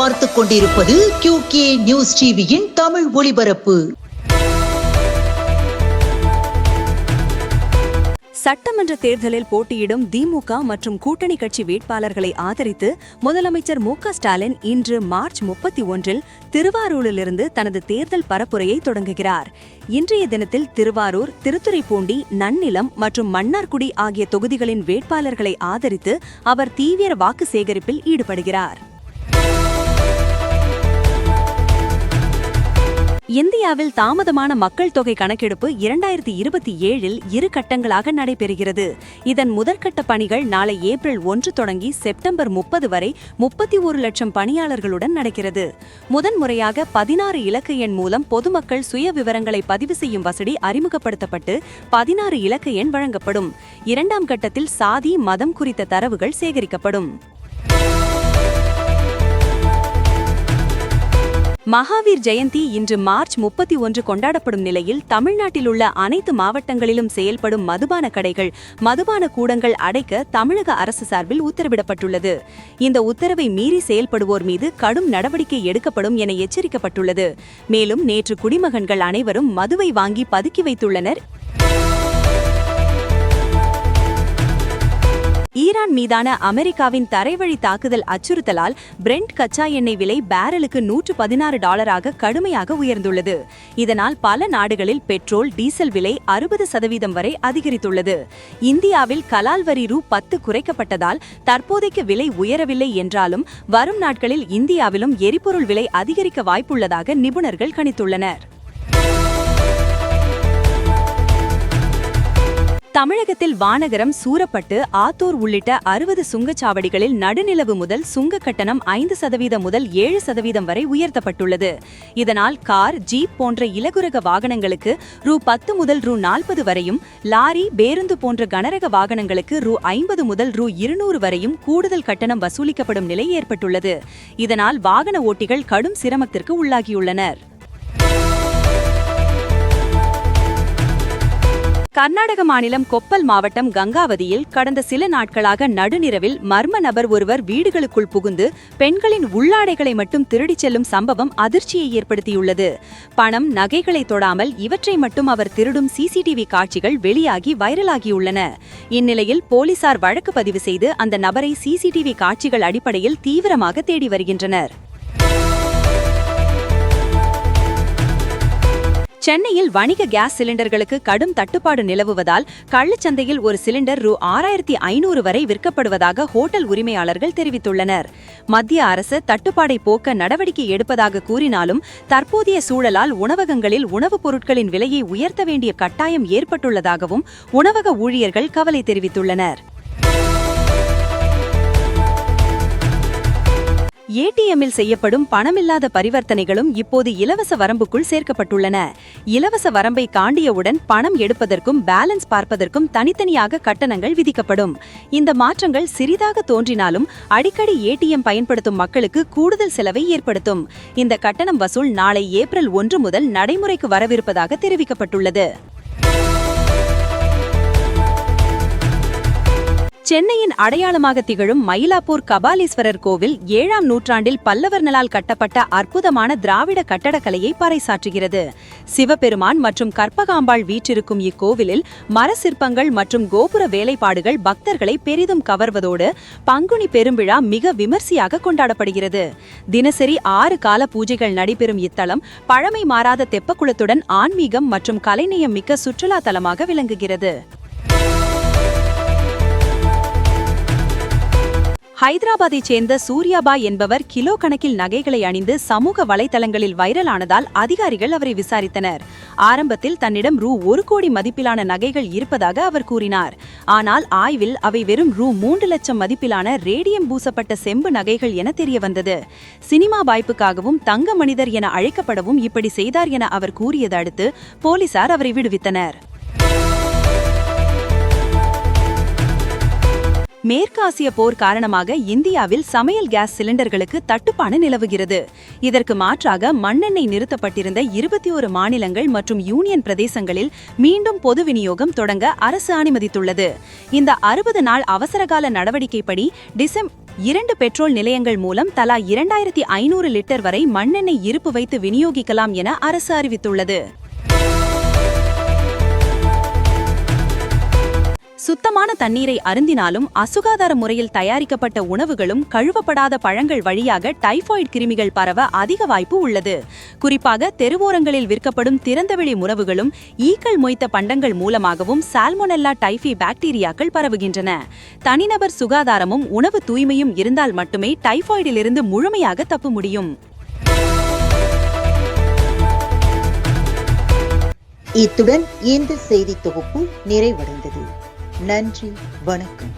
பார்த்துக் கொண்டிருப்பது QK news டிவியின் தமிழ் ஒளிபரப்பு. சட்டமன்ற தேர்தலில் போட்டியிடும் திமுக மற்றும் கூட்டணி கட்சி வேட்பாளர்களை ஆதரித்து முதலமைச்சர் மு.க.ஸ்டாலின் இன்று மார்ச் 31 திருவாரூரிலிருந்து தனது தேர்தல் பரப்புரையை தொடங்குகிறார். இன்றைய தினத்தில் திருவாரூர், திருத்துறைப்பூண்டி, நன்னிலம் மற்றும் மன்னார்குடி ஆகிய தொகுதிகளின் வேட்பாளர்களை ஆதரித்து அவர் தீவிர வாக்கு சேகரிப்பில் ஈடுபடுகிறார். இந்தியாவில் தாமதமான மக்கள் தொகை கணக்கெடுப்பு 2027 இரு கட்டங்களாக நடைபெறுகிறது. இதன் முதற்கட்ட பணிகள் நாளை ஏப்ரல் 1 தொடங்கி செப்டம்பர் 30 வரை 31 லட்சம் பணியாளர்களுடன் நடக்கிறது. முதன்முறையாக 16 இலக்க எண் மூலம் பொதுமக்கள் சுய விவரங்களை பதிவு செய்யும் வசதி அறிமுகப்படுத்தப்பட்டு 16 இலக்க எண் வழங்கப்படும். இரண்டாம் கட்டத்தில் சாதி, மதம் குறித்த தரவுகள் சேகரிக்கப்படும். மகாவீர் ஜெயந்தி இன்று மார்ச் 31 கொண்டாடப்படும் நிலையில் தமிழ்நாட்டில் உள்ள அனைத்து மாவட்டங்களிலும் செயல்படும் மதுபான கடைகள், மதுபான கூடங்கள் அடைக்க தமிழக அரசு சார்பில் உத்தரவிடப்பட்டுள்ளது. இந்த உத்தரவை மீறி செயல்படுவோர் மீது கடும் நடவடிக்கை எடுக்கப்படும் என எச்சரிக்கப்பட்டுள்ளது. மேலும் நேற்று குடிமகன்கள் அனைவரும் மதுவை வாங்கி பதுக்கி வைத்துள்ளனர். ஈரான் மீதான அமெரிக்காவின் தரைவழி தாக்குதல் அச்சுறுத்தலால் பிரெண்ட் கச்சா எண்ணெய் விலை பேரலுக்கு $116 கடுமையாக உயர்ந்துள்ளது. இதனால் பல நாடுகளில் பெட்ரோல், டீசல் விலை 60% வரை அதிகரித்துள்ளது. இந்தியாவில் கலால் வரி ரூ.10 குறைக்கப்பட்டதால் தற்போதைக்கு விலை உயரவில்லை என்றாலும் வரும் நாட்களில் இந்தியாவிலும் எரிபொருள் விலை அதிகரிக்க வாய்ப்புள்ளதாக நிபுணர்கள் கணித்துள்ளனர். தமிழகத்தில் வானகரம், சூரப்பட்டு, ஆத்தூர் உள்ளிட்ட 60 சுங்கச்சாவடிகளில் நடுநிலவு முதல் சுங்க கட்டணம் 5% முதல் 7% வரை உயர்த்தப்பட்டுள்ளது. இதனால் கார், ஜீப் போன்ற இலகுரக வாகனங்களுக்கு ரூ.10 முதல் ரூ.40 வரையும், லாரி, பேருந்து போன்ற கனரக வாகனங்களுக்கு ரூ.50 முதல் ரூ.200 வரையும் கூடுதல் கட்டணம் வசூலிக்கப்படும் நிலை ஏற்பட்டுள்ளது. இதனால் வாகன ஓட்டிகள் கடும் சிரமத்திற்கு உள்ளாகியுள்ளனர். கர்நாடக மாநிலம் கொப்பல் மாவட்டம் கங்காவதியில் கடந்த சில நாட்களாக நடுநிரவில் மர்ம நபர் ஒருவர் வீடுகளுக்குள் புகுந்து பெண்களின் உள்ளாடைகளை மட்டும் திருடிச் செல்லும் சம்பவம் அதிர்ச்சியை ஏற்படுத்தியுள்ளது. பணம், நகைகளை தொடாமல் இவற்றை மட்டும் அவர் திருடும் CCTV காட்சிகள் வெளியாகி வைரலாகியுள்ளன. இந்நிலையில் போலீசார் வழக்கு பதிவு செய்து அந்த நபரை CCTV காட்சிகள் அடிப்படையில் தீவிரமாக தேடி வருகின்றனர். சென்னையில் வணிக கேஸ் சிலிண்டர்களுக்கு கடும் தட்டுப்பாடு நிலவுவதால் கள்ளச்சந்தையில் ஒரு சிலிண்டர் ரூ.6500 வரை விற்கப்படுவதாக ஹோட்டல் உரிமையாளர்கள் தெரிவித்துள்ளனர். மத்திய அரசு தட்டுப்பாடை போக்க நடவடிக்கை எடுப்பதாக கூறினாலும் தற்போதைய சூழலால் உணவகங்களில் உணவுப் பொருட்களின் விலையை உயர்த்த வேண்டிய கட்டாயம் ஏற்பட்டுள்ளதாகவும் உணவக ஊழியர்கள் கவலை தெரிவித்துள்ளனர். ATM-இல் செய்யப்படும் பணமில்லாத பரிவர்த்தனைகளும் இப்போது இலவச வரம்புக்குள் சேர்க்கப்பட்டுள்ளன. இலவச வரம்பை தாண்டியவுடன் பணம் எடுப்பதற்கும் பேலன்ஸ் பார்ப்பதற்கும் தனித்தனியாக கட்டணங்கள் விதிக்கப்படும். இந்த மாற்றங்கள் சிறிதாக தோன்றினாலும் அடிக்கடி ATM பயன்படுத்தும் மக்களுக்கு கூடுதல் செலவை ஏற்படுத்தும். இந்த கட்டணம் வசூல் நாளை ஏப்ரல் 1 முதல் நடைமுறைக்கு வரவிருப்பதாக தெரிவிக்கப்பட்டுள்ளது. சென்னையின் அடையாளமாக திகழும் மயிலாப்பூர் கபாலீஸ்வரர் கோவில் 7ஆம் நூற்றாண்டில் பல்லவர்களால் கட்டப்பட்ட அற்புதமான திராவிட கட்டடக்கலையை பறைசாற்றுகிறது. சிவபெருமான் மற்றும் கற்பகாம்பாள் வீற்றிருக்கும் இக்கோவிலில் மர சிற்பங்கள் மற்றும் கோபுர வேலைப்பாடுகள் பக்தர்களை பெரிதும் கவர்வதோடு பங்குனி பெரும்பிழா மிக விமர்சையாக கொண்டாடப்படுகிறது. தினசரி 6 கால பூஜைகள் நடைபெறும் இத்தலம் பழமை மாறாத தெப்பக்குளத்துடன் ஆன்மீகம் மற்றும் கலைநயம் மிக்க சுற்றுலா தலமாக விளங்குகிறது. ஹைதராபாத்தைச் சேர்ந்த சூர்யாபாய் என்பவர் கிலோ கணக்கில் நகைகளை அணிந்து சமூக வலைதளங்களில் வைரலானதால் அதிகாரிகள் அவரை விசாரித்தனர். ஆரம்பத்தில் தன்னிடம் ரூ.1 கோடி மதிப்பிலான நகைகள் இருப்பதாக அவர் கூறினார். ஆனால் ஆய்வில் அவை வெறும் ரூ.3 லட்சம் மதிப்பிலான ரேடியம் பூசப்பட்ட செம்பு நகைகள் என தெரியவந்தது. சினிமா வாய்ப்புக்காகவும் தங்க மனிதர் என அழைக்கப்படவும் இப்படி செய்தார் என அவர் கூறியதை அடுத்து போலீசார் அவரை விடுவித்தனர். மேற்காசிய போர் காரணமாக இந்தியாவில் சமையல் கேஸ் சிலிண்டர்களுக்கு தட்டுப்பாடு நிலவுகிறது. இதற்கு மாற்றாக மண்ணெண்ணெய் நிறுத்தப்பட்டிருந்த 21 மாநிலங்கள் மற்றும் யூனியன் பிரதேசங்களில் மீண்டும் பொது விநியோகம் தொடங்க அரசு அனுமதித்துள்ளது. இந்த 60 நாள் அவசரகால நடவடிக்கைப்படி 2 பெட்ரோல் நிலையங்கள் மூலம் தலா 2500 லிட்டர் வரை மண்ணெண்ணெய் இருப்பு வைத்து விநியோகிக்கலாம் என அரசு அறிவித்துள்ளது. சுத்தமான தண்ணீரை அருந்தினாலும் அசுகாதார முறையில் தயாரிக்கப்பட்ட உணவுகளும் கழுவப்படாத பழங்கள் வழியாக டைபாய்டு கிருமிகள் பரவ அதிக வாய்ப்பு உள்ளது. குறிப்பாக தெருவோரங்களில் விற்கப்படும் திறந்தவெளி உணவுகளும் ஈக்கள் மொய்த்த பண்டங்கள் மூலமாகவும் சால்மோனெல்லா டைஃபி பாக்டீரியாக்கள் பரவுகின்றன. தனிநபர் சுகாதாரமும் உணவு தூய்மையும் இருந்தால் மட்டுமே டைபாய்டிலிருந்து முழுமையாக தப்ப முடியும். இத்துடன் இந்த செய்தி தொகுப்பு நிறைவடைந்தது. நன்றி, வணக்கம்.